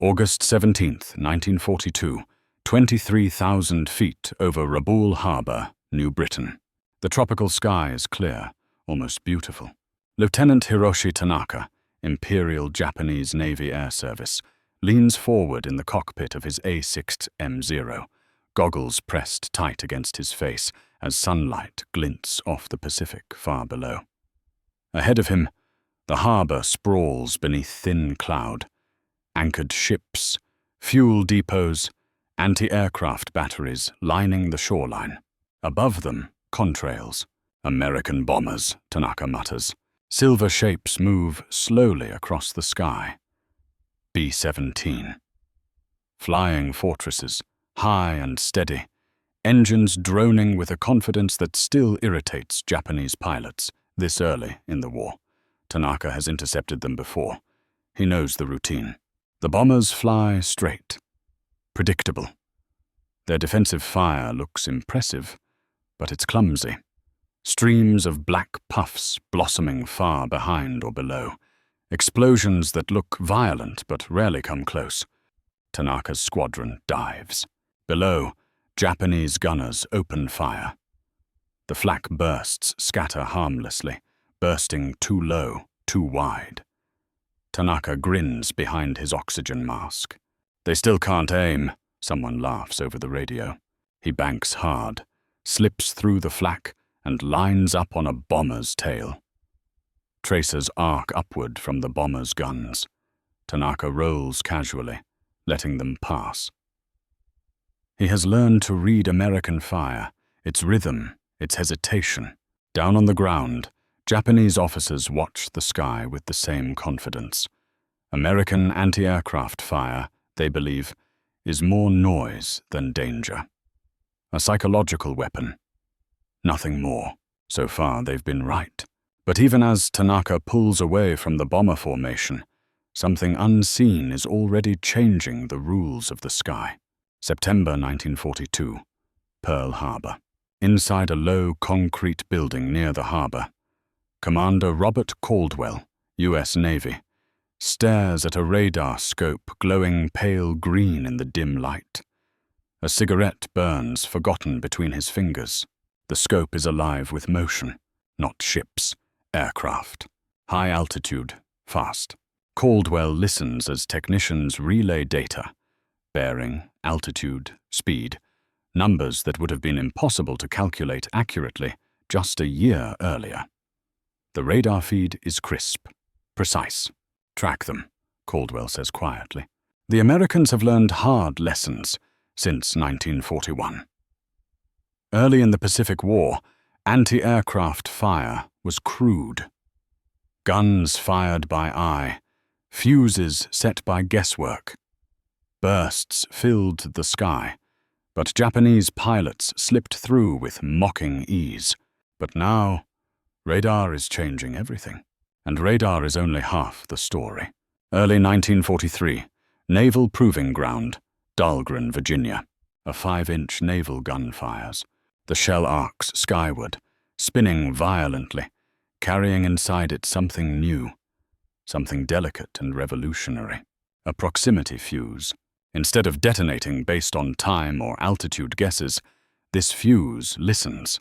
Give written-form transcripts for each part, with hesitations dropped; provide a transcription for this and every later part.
August 17th, 1942, 23,000 feet over Rabaul Harbor, New Britain. The tropical sky is clear, almost beautiful. Lieutenant Hiroshi Tanaka, Imperial Japanese Navy Air Service, leans forward in the cockpit of his A6 M0, goggles pressed tight against his face as sunlight glints off the Pacific far below. Ahead of him, the harbor sprawls beneath thin cloud. Anchored ships, fuel depots, anti-aircraft batteries lining the shoreline. Above them, contrails. American bombers, Tanaka mutters. Silver shapes move slowly across the sky. B-17. Flying fortresses, high and steady, engines droning with a confidence that still irritates Japanese pilots this early in the war. Tanaka has intercepted them before. He knows the routine. The bombers fly straight, predictable. Their defensive fire looks impressive, but it's clumsy. Streams of black puffs blossoming far behind or below. Explosions that look violent but rarely come close. Tanaka's squadron dives. Below, Japanese gunners open fire. The flak bursts scatter harmlessly, bursting too low, too wide. Tanaka grins behind his oxygen mask. They still can't aim, someone laughs over the radio. He banks hard, slips through the flak, and lines up on a bomber's tail. Tracers arc upward from the bomber's guns. Tanaka rolls casually, letting them pass. He has learned to read American fire, its rhythm, its hesitation. Down on the ground, Japanese officers watch the sky with the same confidence. American anti-aircraft fire, they believe, is more noise than danger. A psychological weapon. Nothing more. So far, they've been right. But even as Tanaka pulls away from the bomber formation, something unseen is already changing the rules of the sky. September 1942, Pearl Harbor. Inside a low concrete building near the harbor, Commander Robert Caldwell, U.S. Navy, stares at a radar scope glowing pale green in the dim light. A cigarette burns forgotten between his fingers. The scope is alive with motion, not ships, aircraft. High altitude, fast. Caldwell listens as technicians relay data. Bearing, altitude, speed, numbers that would have been impossible to calculate accurately just a year earlier. The radar feed is crisp, precise. Track them, Caldwell says quietly. The Americans have learned hard lessons since 1941. Early in the Pacific War, anti-aircraft fire was crude. Guns fired by eye, fuses set by guesswork. Bursts filled the sky, but Japanese pilots slipped through with mocking ease. But now, radar is changing everything. And radar is only half the story. Early 1943, Naval Proving Ground, Dahlgren, Virginia. A 5-inch naval gun fires. The shell arcs skyward, spinning violently, carrying inside it something new, something delicate and revolutionary. A proximity fuse. Instead of detonating based on time or altitude guesses, this fuse listens.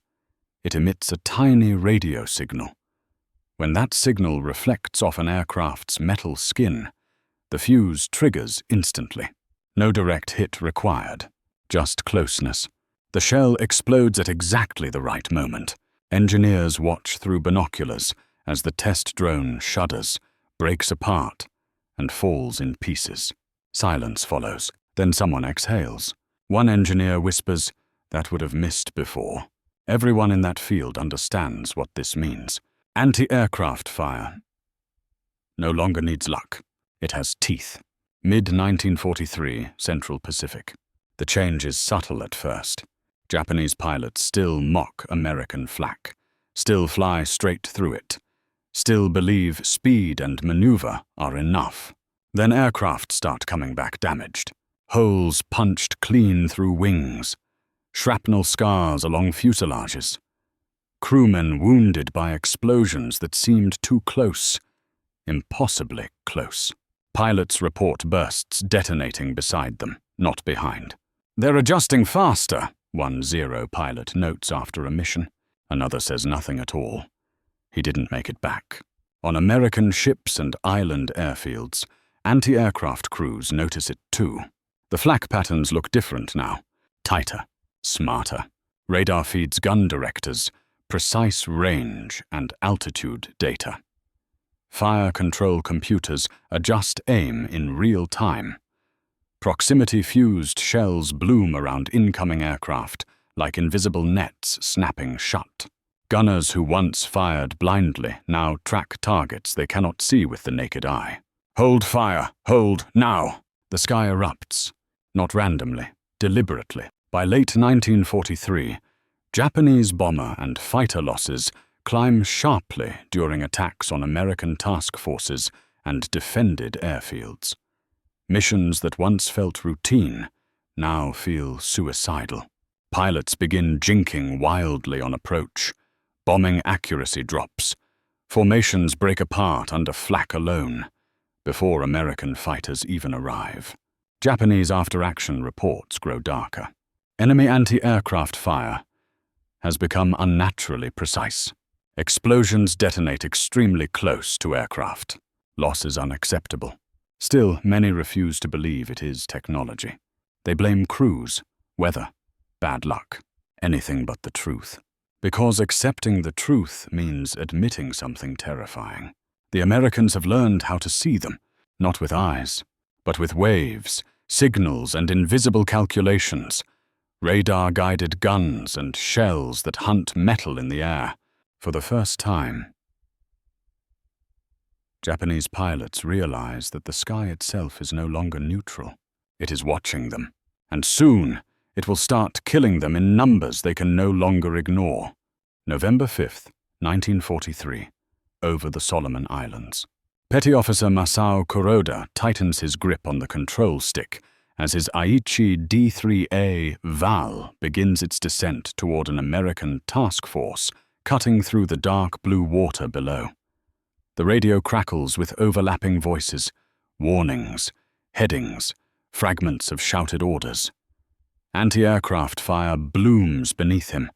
It emits a tiny radio signal. When that signal reflects off an aircraft's metal skin, the fuse triggers instantly. No direct hit required, just closeness. The shell explodes at exactly the right moment. Engineers watch through binoculars as the test drone shudders, breaks apart, and falls in pieces. Silence follows. Then someone exhales. One engineer whispers, "That would have missed before." Everyone in that field understands what this means. Anti-aircraft fire no longer needs luck. It has teeth. Mid-1943, Central Pacific. The change is subtle at first. Japanese pilots still mock American flak, still fly straight through it, still believe speed and maneuver are enough. Then aircraft start coming back damaged. Holes punched clean through wings, shrapnel scars along fuselages. Crewmen wounded by explosions that seemed too close, impossibly close. Pilots report bursts detonating beside them, not behind. "They're adjusting faster," one Zero pilot notes after a mission. Another says nothing at all. He didn't make it back. On American ships and island airfields, anti-aircraft crews notice it too. The flak patterns look different now. Tighter, smarter. Radar feeds gun directors precise range and altitude data. Fire control computers adjust aim in real time. Proximity-fused shells bloom around incoming aircraft like invisible nets snapping shut. Gunners who once fired blindly now track targets they cannot see with the naked eye. "Hold fire! Hold, now!" The sky erupts. Not randomly, deliberately. By late 1943, Japanese bomber and fighter losses climb sharply during attacks on American task forces and defended airfields. Missions that once felt routine now feel suicidal. Pilots begin jinking wildly on approach. Bombing accuracy drops. Formations break apart under flak alone, before American fighters even arrive. Japanese after-action reports grow darker. Enemy anti-aircraft fire has become unnaturally precise. Explosions detonate extremely close to aircraft. Loss is unacceptable. Still, many refuse to believe it is technology. They blame crews, weather, bad luck, anything but the truth. Because accepting the truth means admitting something terrifying. The Americans have learned how to see them, not with eyes, but with waves, signals, and invisible calculations. Radar-guided guns and shells that hunt metal in the air. For the first time, Japanese pilots realize that the sky itself is no longer neutral. It is watching them, and soon it will start killing them in numbers they can no longer ignore. November 5th, 1943, over the Solomon Islands. Petty Officer Masao Kuroda tightens his grip on the control stick as his Aichi D-3A Val begins its descent toward an American task force cutting through the dark blue water below. The radio crackles with overlapping voices, warnings, headings, fragments of shouted orders. Anti-aircraft fire blooms beneath him,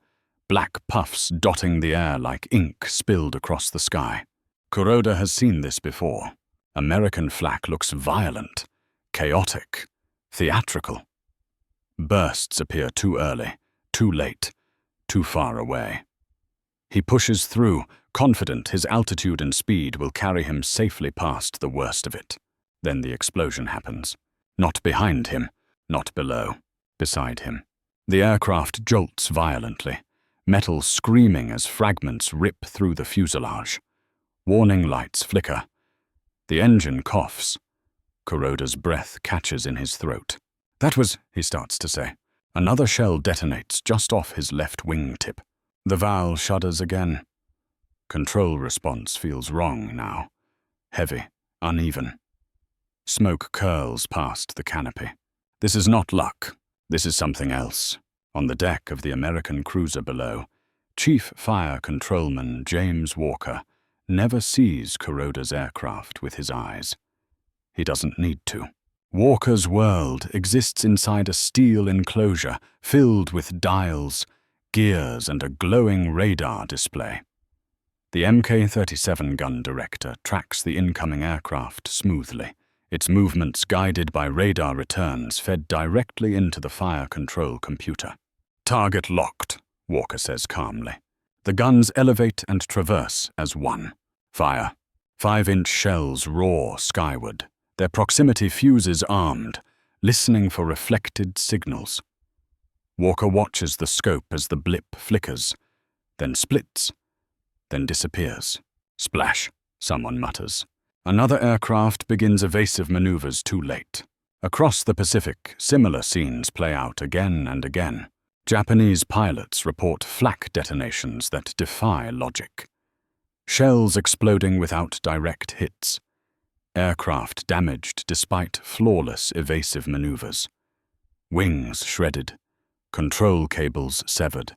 black puffs dotting the air like ink spilled across the sky. Kuroda has seen this before. American flak looks violent, chaotic, theatrical. Bursts appear too early, too late, too far away. He pushes through, confident his altitude and speed will carry him safely past the worst of it. Then the explosion happens. Not behind him, not below, beside him. The aircraft jolts violently, metal screaming as fragments rip through the fuselage. Warning lights flicker. The engine coughs. Kuroda's breath catches in his throat. "That was," he starts to say. Another shell detonates just off his left wingtip. The Val shudders again. Control response feels wrong now. Heavy, uneven. Smoke curls past the canopy. This is not luck. This is something else. On the deck of the American cruiser below, Chief Fire Controlman James Walker never sees Kuroda's aircraft with his eyes. He doesn't need to. Walker's world exists inside a steel enclosure filled with dials, gears, and a glowing radar display. The Mk-37 gun director tracks the incoming aircraft smoothly, its movements guided by radar returns fed directly into the fire control computer. "Target locked," Walker says calmly. The guns elevate and traverse as one. Fire. 5-inch shells roar skyward. Their proximity fuses armed, listening for reflected signals. Walker watches the scope as the blip flickers, then splits, then disappears. "Splash," someone mutters. Another aircraft begins evasive maneuvers too late. Across the Pacific, similar scenes play out again and again. Japanese pilots report flak detonations that defy logic. Shells exploding without direct hits. Aircraft damaged despite flawless evasive maneuvers. Wings shredded. Control cables severed.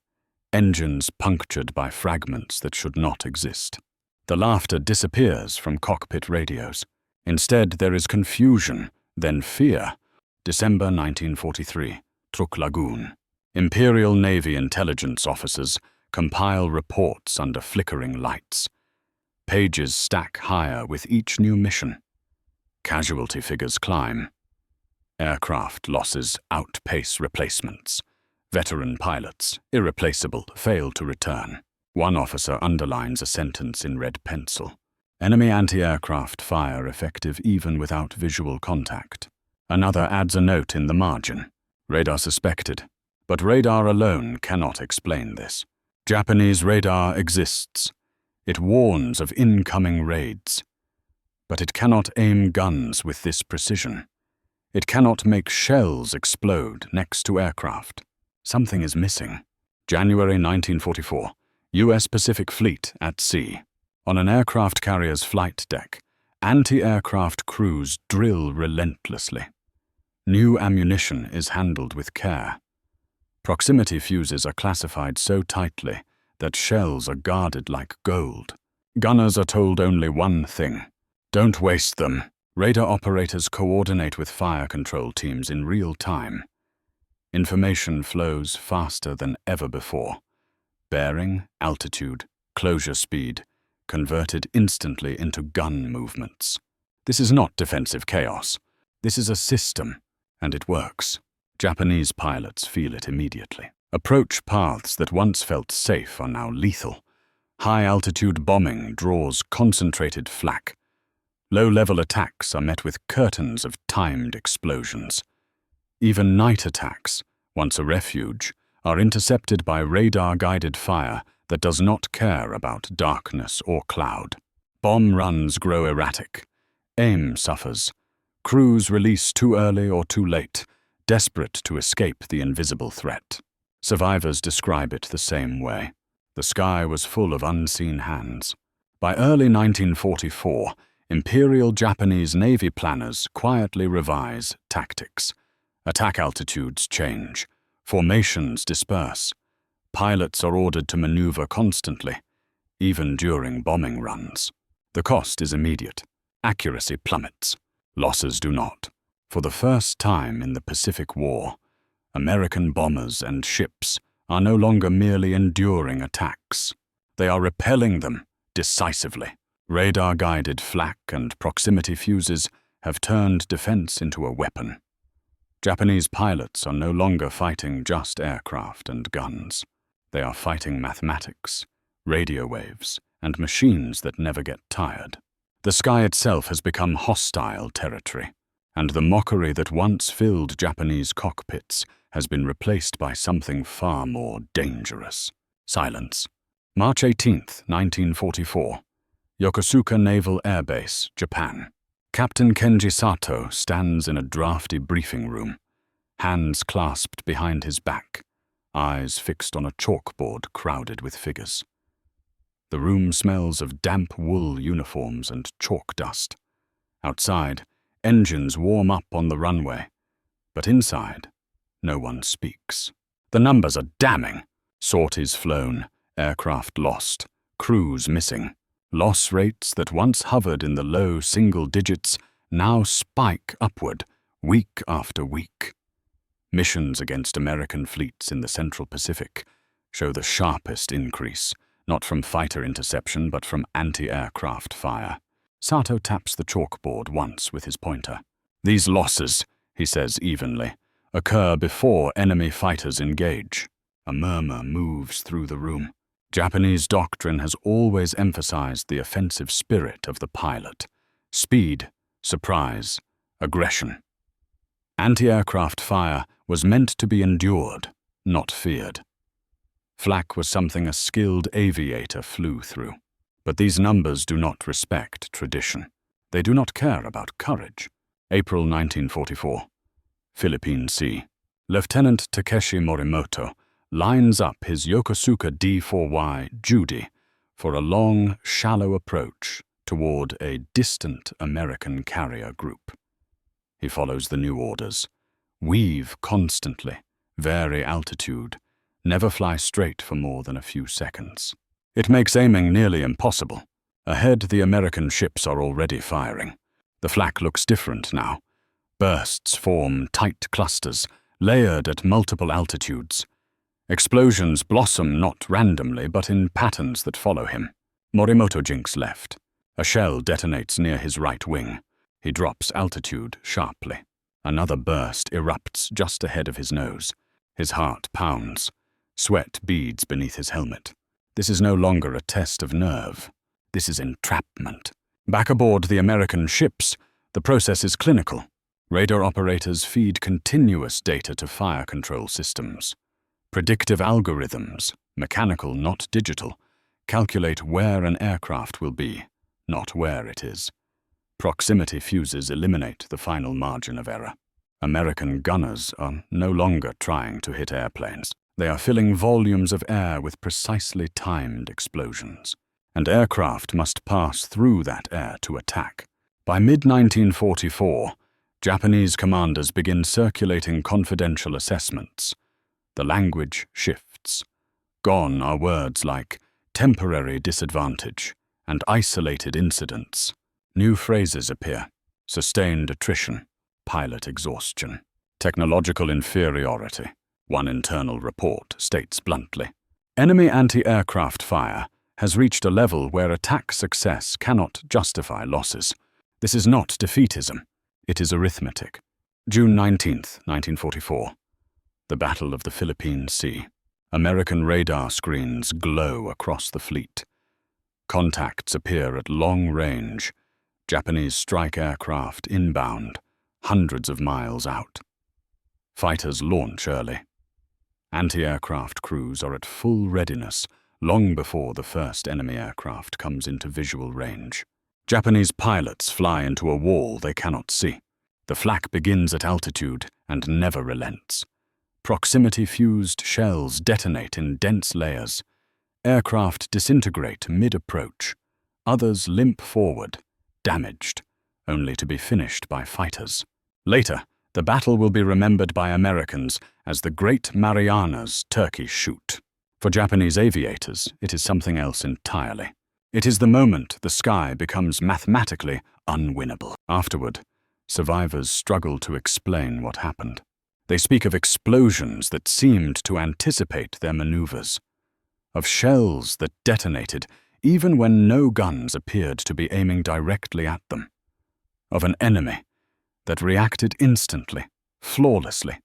Engines punctured by fragments that should not exist. The laughter disappears from cockpit radios. Instead, there is confusion, then fear. December 1943, Truk Lagoon. Imperial Navy intelligence officers compile reports under flickering lights. Pages stack higher with each new mission. Casualty figures climb. Aircraft losses outpace replacements. Veteran pilots, irreplaceable, fail to return. One officer underlines a sentence in red pencil. Enemy anti-aircraft fire effective even without visual contact. Another adds a note in the margin. Radar suspected. But radar alone cannot explain this. Japanese radar exists. It warns of incoming raids. But it cannot aim guns with this precision. It cannot make shells explode next to aircraft. Something is missing. January 1944, U.S. Pacific Fleet at sea. On an aircraft carrier's flight deck, anti-aircraft crews drill relentlessly. New ammunition is handled with care. Proximity fuses are classified so tightly that shells are guarded like gold. Gunners are told only one thing: don't waste them. Radar operators coordinate with fire control teams in real time. Information flows faster than ever before. Bearing, altitude, closure speed, converted instantly into gun movements. This is not defensive chaos. This is a system, and it works. Japanese pilots feel it immediately. Approach paths that once felt safe are now lethal. High-altitude bombing draws concentrated flak. Low-level attacks are met with curtains of timed explosions. Even night attacks, once a refuge, are intercepted by radar-guided fire that does not care about darkness or cloud. Bomb runs grow erratic. Aim suffers. Crews release too early or too late, desperate to escape the invisible threat. Survivors describe it the same way. The sky was full of unseen hands. By early 1944, Imperial Japanese Navy planners quietly revise tactics. Attack altitudes change. Formations disperse. Pilots are ordered to maneuver constantly, even during bombing runs. The cost is immediate. Accuracy plummets. Losses do not. For the first time in the Pacific War, American bombers and ships are no longer merely enduring attacks. They are repelling them decisively. Radar-guided flak and proximity fuses have turned defense into a weapon. Japanese pilots are no longer fighting just aircraft and guns. They are fighting mathematics, radio waves, and machines that never get tired. The sky itself has become hostile territory, and the mockery that once filled Japanese cockpits has been replaced by something far more dangerous. Silence. March 18, 1944. Yokosuka Naval Air Base, Japan. Captain Kenji Sato stands in a drafty briefing room, hands clasped behind his back, eyes fixed on a chalkboard crowded with figures. The room smells of damp wool uniforms and chalk dust. Outside, engines warm up on the runway, but inside, no one speaks. The numbers are damning. Sorties flown, aircraft lost, crews missing. Loss rates that once hovered in the low single digits now spike upward, week after week. Missions against American fleets in the Central Pacific show the sharpest increase, not from fighter interception but from anti-aircraft fire. Sato taps the chalkboard once with his pointer. These losses, he says evenly, occur before enemy fighters engage. A murmur moves through the room. Japanese doctrine has always emphasized the offensive spirit of the pilot. Speed, surprise, aggression. Anti-aircraft fire was meant to be endured, not feared. Flak was something a skilled aviator flew through. But these numbers do not respect tradition. They do not care about courage. April 1944. Philippine Sea. Lieutenant Takeshi Morimoto lines up his Yokosuka D4Y Judy for a long, shallow approach toward a distant American carrier group. He follows the new orders. Weave constantly, vary altitude, never fly straight for more than a few seconds. It makes aiming nearly impossible. Ahead, the American ships are already firing. The flak looks different now. Bursts form tight clusters, layered at multiple altitudes. Explosions blossom not randomly, but in patterns that follow him. Morimoto jinks left. A shell detonates near his right wing. He drops altitude sharply. Another burst erupts just ahead of his nose. His heart pounds. Sweat beads beneath his helmet. This is no longer a test of nerve. This is entrapment. Back aboard the American ships, the process is clinical. Radar operators feed continuous data to fire control systems. Predictive algorithms, mechanical not digital, calculate where an aircraft will be, not where it is. Proximity fuses eliminate the final margin of error. American gunners are no longer trying to hit airplanes. They are filling volumes of air with precisely timed explosions. And aircraft must pass through that air to attack. By mid-1944, Japanese commanders begin circulating confidential assessments. The language shifts. Gone are words like temporary disadvantage and isolated incidents. New phrases appear: sustained attrition, pilot exhaustion, technological inferiority. One internal report states bluntly, enemy anti-aircraft fire has reached a level where attack success cannot justify losses. This is not defeatism. It is arithmetic. June 19, 1944. The Battle of the Philippine Sea. American radar screens glow across the fleet. Contacts appear at long range. Japanese strike aircraft inbound, hundreds of miles out. Fighters launch early. Anti-aircraft crews are at full readiness long before the first enemy aircraft comes into visual range. Japanese pilots fly into a wall they cannot see. The flak begins at altitude and never relents. Proximity-fused shells detonate in dense layers. Aircraft disintegrate mid-approach. Others limp forward, damaged, only to be finished by fighters. Later, the battle will be remembered by Americans as the Great Marianas Turkey Shoot. For Japanese aviators, it is something else entirely. It is the moment the sky becomes mathematically unwinnable. Afterward, survivors struggle to explain what happened. They speak of explosions that seemed to anticipate their maneuvers, of shells that detonated even when no guns appeared to be aiming directly at them, of an enemy that reacted instantly, flawlessly,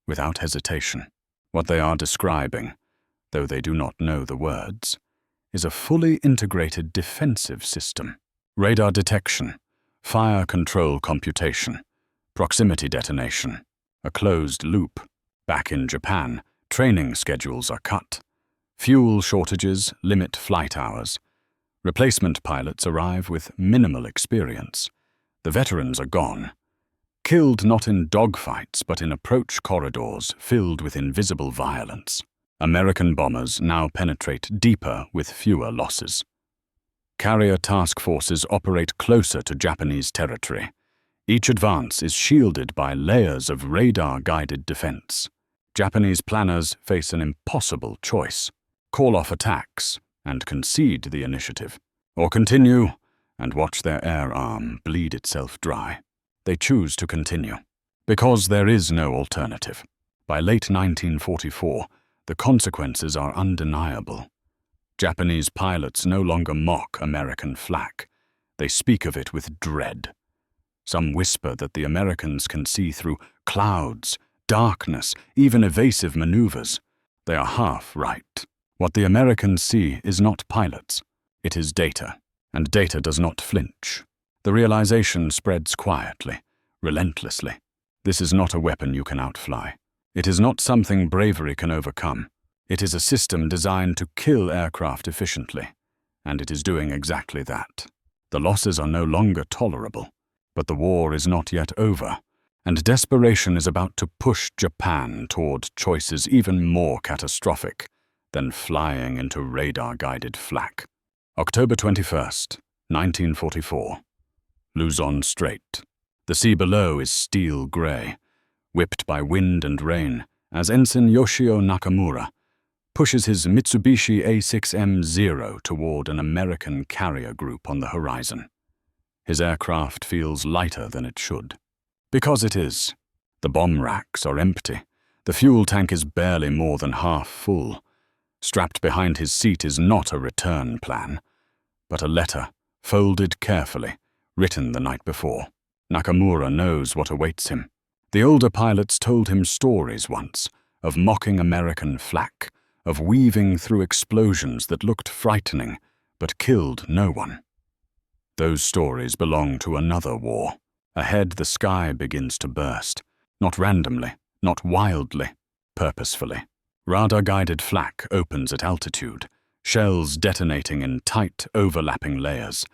without hesitation. What they are describing, though they do not know the words, is a fully integrated defensive system. Radar detection, fire control computation, proximity detonation, a closed loop. Back in Japan, training schedules are cut. Fuel shortages limit flight hours. Replacement pilots arrive with minimal experience. The veterans are gone. Killed not in dogfights but in approach corridors filled with invisible violence. American bombers now penetrate deeper with fewer losses. Carrier task forces operate closer to Japanese territory. Each advance is shielded by layers of radar-guided defense. Japanese planners face an impossible choice: call off attacks and concede the initiative, or continue and watch their air arm bleed itself dry. They choose to continue, because there is no alternative. By late 1944, the consequences are undeniable. Japanese pilots no longer mock American flak. They speak of it with dread. Some whisper that the Americans can see through clouds, darkness, even evasive maneuvers. They are half right. What the Americans see is not pilots. It is data, and data does not flinch. The realization spreads quietly, relentlessly. This is not a weapon you can outfly. It is not something bravery can overcome. It is a system designed to kill aircraft efficiently, and it is doing exactly that. The losses are no longer tolerable, but the war is not yet over, and desperation is about to push Japan toward choices even more catastrophic than flying into radar-guided flak. October 21st, 1944. Luzon Strait. The sea below is steel gray, whipped by wind and rain, as Ensign Yoshio Nakamura pushes his Mitsubishi A6M0 toward an American carrier group on the horizon. His aircraft feels lighter than it should. Because it is. The bomb racks are empty. The fuel tank is barely more than half full. Strapped behind his seat is not a return plan, but a letter, folded carefully, written the night before. Nakamura knows what awaits him. The older pilots told him stories once, of mocking American flak, of weaving through explosions that looked frightening, but killed no one. Those stories belong to another war. Ahead the sky begins to burst, not randomly, not wildly, purposefully. Radar-guided flak opens at altitude, shells detonating in tight, overlapping layers.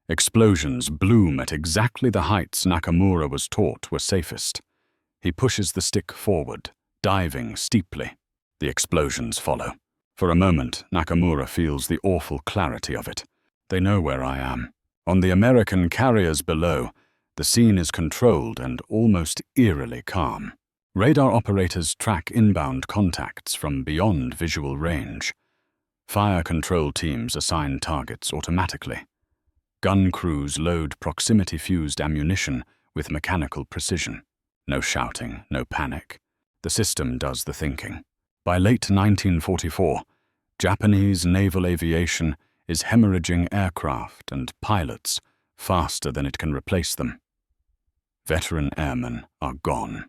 Explosions bloom at exactly the heights Nakamura was taught were safest. He pushes the stick forward, diving steeply. The explosions follow. For a moment, Nakamura feels the awful clarity of it. They know where I am. On the American carriers below, the scene is controlled and almost eerily calm. Radar operators track inbound contacts from beyond visual range. Fire control teams assign targets automatically. Gun crews load proximity-fused ammunition with mechanical precision. No shouting, no panic. The system does the thinking. By late 1944, Japanese naval aviation is hemorrhaging aircraft and pilots faster than it can replace them. Veteran airmen are gone.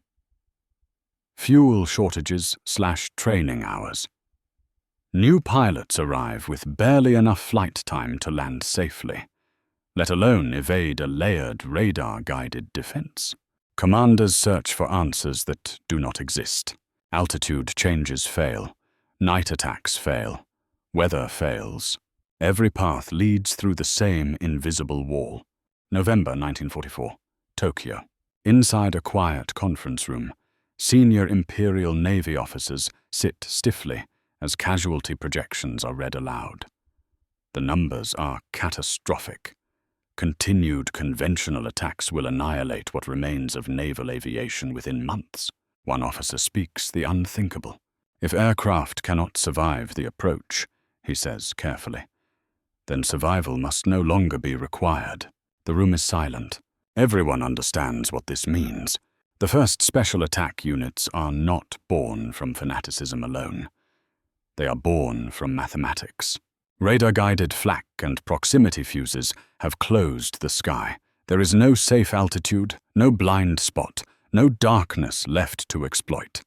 Fuel shortages / training hours. New pilots arrive with barely enough flight time to land safely, let alone evade a layered radar-guided defense. Commanders search for answers that do not exist. Altitude changes fail. Night attacks fail. Weather fails. Every path leads through the same invisible wall. November 1944, Tokyo. Inside a quiet conference room, senior Imperial Navy officers sit stiffly as casualty projections are read aloud. The numbers are catastrophic. Continued conventional attacks will annihilate what remains of naval aviation within months. One officer speaks the unthinkable. If aircraft cannot survive the approach, he says carefully, then survival must no longer be required. The room is silent. Everyone understands what this means. The first special attack units are not born from fanaticism alone. They are born from mathematics. Radar-guided flak and proximity fuses have closed the sky. There is no safe altitude, no blind spot, no darkness left to exploit.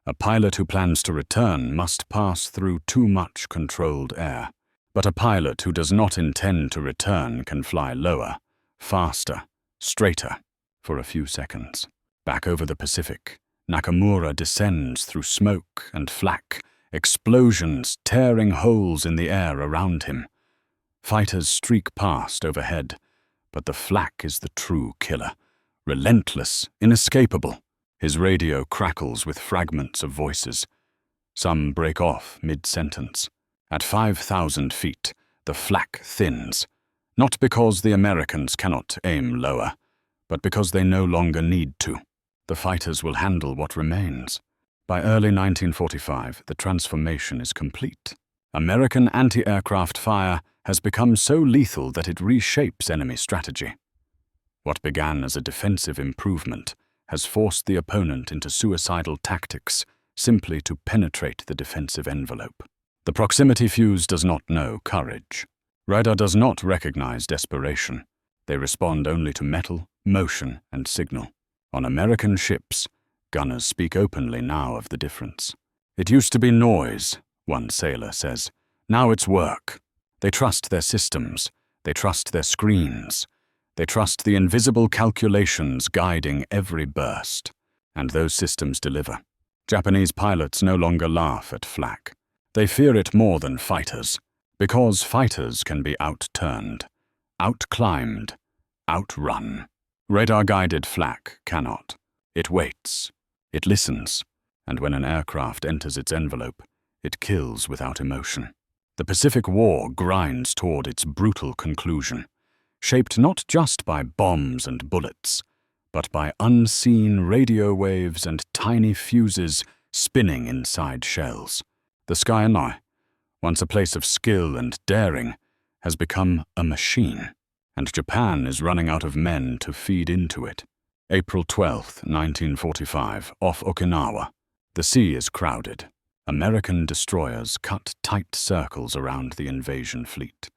A pilot who plans to return must pass through too much controlled air. But a pilot who does not intend to return can fly lower, faster, straighter, for a few seconds. Back over the Pacific, Nakamura descends through smoke and flak, explosions tearing holes in the air around him. Fighters streak past overhead, but the flak is the true killer. Relentless, inescapable. His radio crackles with fragments of voices. Some break off mid-sentence. At 5,000 feet, the flak thins, not because the Americans cannot aim lower, but because they no longer need to. The fighters will handle what remains. By early 1945, the transformation is complete. American anti-aircraft fire has become so lethal that it reshapes enemy strategy. What began as a defensive improvement has forced the opponent into suicidal tactics simply to penetrate the defensive envelope. The proximity fuse does not know courage. Radar does not recognize desperation. They respond only to metal, motion, and signal. On American ships, gunners speak openly now of the difference. It used to be noise, one sailor says. Now it's work. They trust their systems. They trust their screens. They trust the invisible calculations guiding every burst. And those systems deliver. Japanese pilots no longer laugh at flak. They fear it more than fighters, because fighters can be outturned, outclimbed, outrun. Radar-guided flak cannot. It waits, it listens, and when an aircraft enters its envelope, it kills without emotion. The Pacific War grinds toward its brutal conclusion, shaped not just by bombs and bullets, but by unseen radio waves and tiny fuses spinning inside shells. The sky now, once a place of skill and daring, has become a machine. and Japan is running out of men to feed into it. April 12, 1945, off Okinawa. The sea is crowded. American destroyers cut tight circles around the invasion fleet,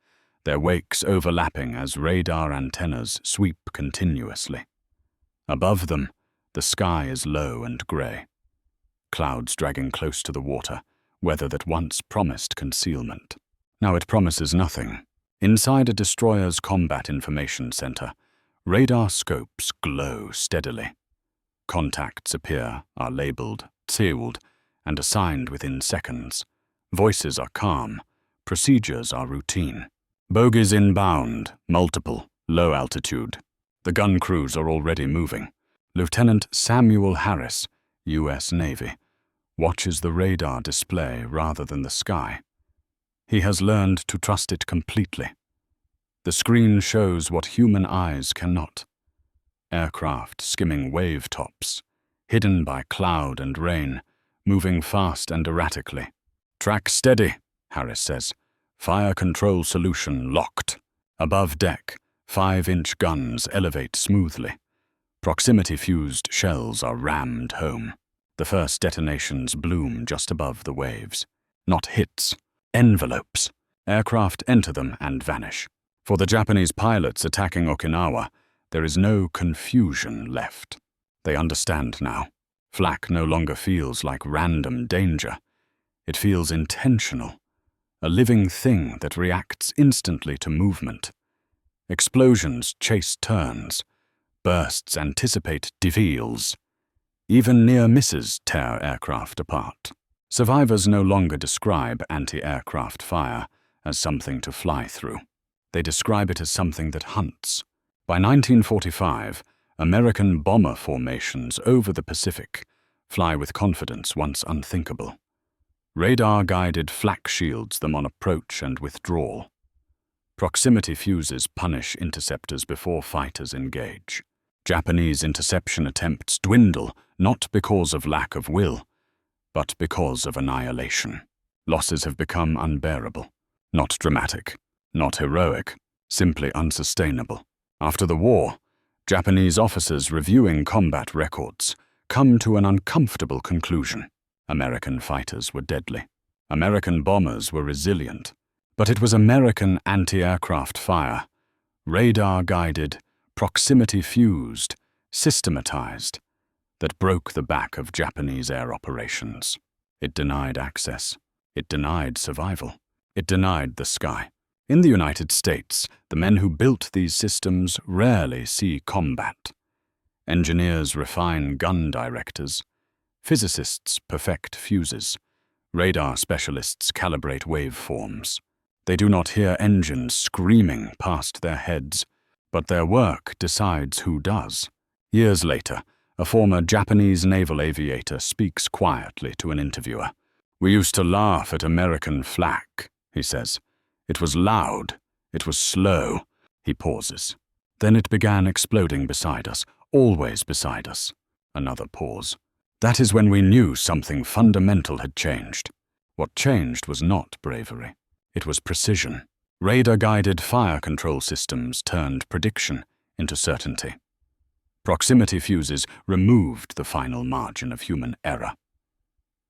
their wakes overlapping as radar antennas sweep continuously. Above them, the sky is low and grey. Clouds dragging close to the water, weather that once promised concealment. Now it promises nothing. Inside a destroyer's combat information center, radar scopes glow steadily. Contacts appear, are labeled, sealed, and assigned within seconds. Voices are calm. Procedures are routine. Bogies inbound, multiple, low altitude. The gun crews are already moving. Lieutenant Samuel Harris, U.S. Navy, watches the radar display rather than the sky. He has learned to trust it completely. The screen shows what human eyes cannot. Aircraft skimming wave tops, hidden by cloud and rain, moving fast and erratically. "Track steady," Harris says. "Fire control solution locked." Above deck, 5-inch guns elevate smoothly. Proximity-fused shells are rammed home. The first detonations bloom just above the waves. Not hits, envelopes. Aircraft enter them and vanish. For the Japanese pilots attacking Okinawa, there is no confusion left. They understand now. Flak no longer feels like random danger. It feels intentional, a living thing that reacts instantly to movement. Explosions chase turns. Bursts anticipate defeals. Even near misses tear aircraft apart. Survivors no longer describe anti-aircraft fire as something to fly through. They describe it as something that hunts. By 1945, American bomber formations over the Pacific fly with confidence once unthinkable. Radar-guided flak shields them on approach and withdrawal. Proximity fuses punish interceptors before fighters engage. Japanese interception attempts dwindle not because of lack of will, but because of annihilation. Losses have become unbearable. Not dramatic, not heroic, simply unsustainable. After the war, Japanese officers reviewing combat records come to an uncomfortable conclusion. American fighters were deadly. American bombers were resilient. But it was American anti-aircraft fire, radar-guided, proximity-fused, systematized, that broke the back of Japanese air operations. It denied access. It denied survival. It denied the sky. In the United States, the men who built these systems rarely see combat. Engineers refine gun directors. Physicists perfect fuses. Radar specialists calibrate waveforms. They do not hear engines screaming past their heads, but their work decides who does. Years later, a former Japanese naval aviator speaks quietly to an interviewer. "We used to laugh at American flak," he says. "It was loud. It was slow." He pauses. "Then it began exploding beside us, always beside us." Another pause. "That is when we knew something fundamental had changed." What changed was not bravery. It was precision. Radar-guided fire control systems turned prediction into certainty. Proximity fuses removed the final margin of human error.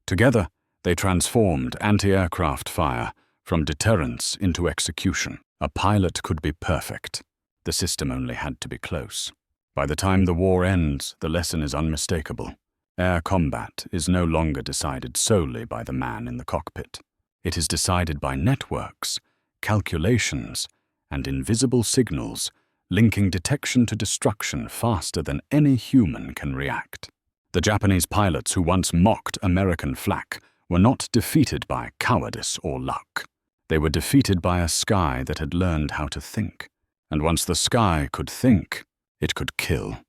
Together, they transformed anti-aircraft fire from deterrence into execution. A pilot could be perfect. The system only had to be close. By the time the war ends, the lesson is unmistakable. Air combat is no longer decided solely by the man in the cockpit. It is decided by networks, calculations, and invisible signals linking detection to destruction faster than any human can react. The Japanese pilots who once mocked American flak were not defeated by cowardice or luck. They were defeated by a sky that had learned how to think. And once the sky could think, it could kill.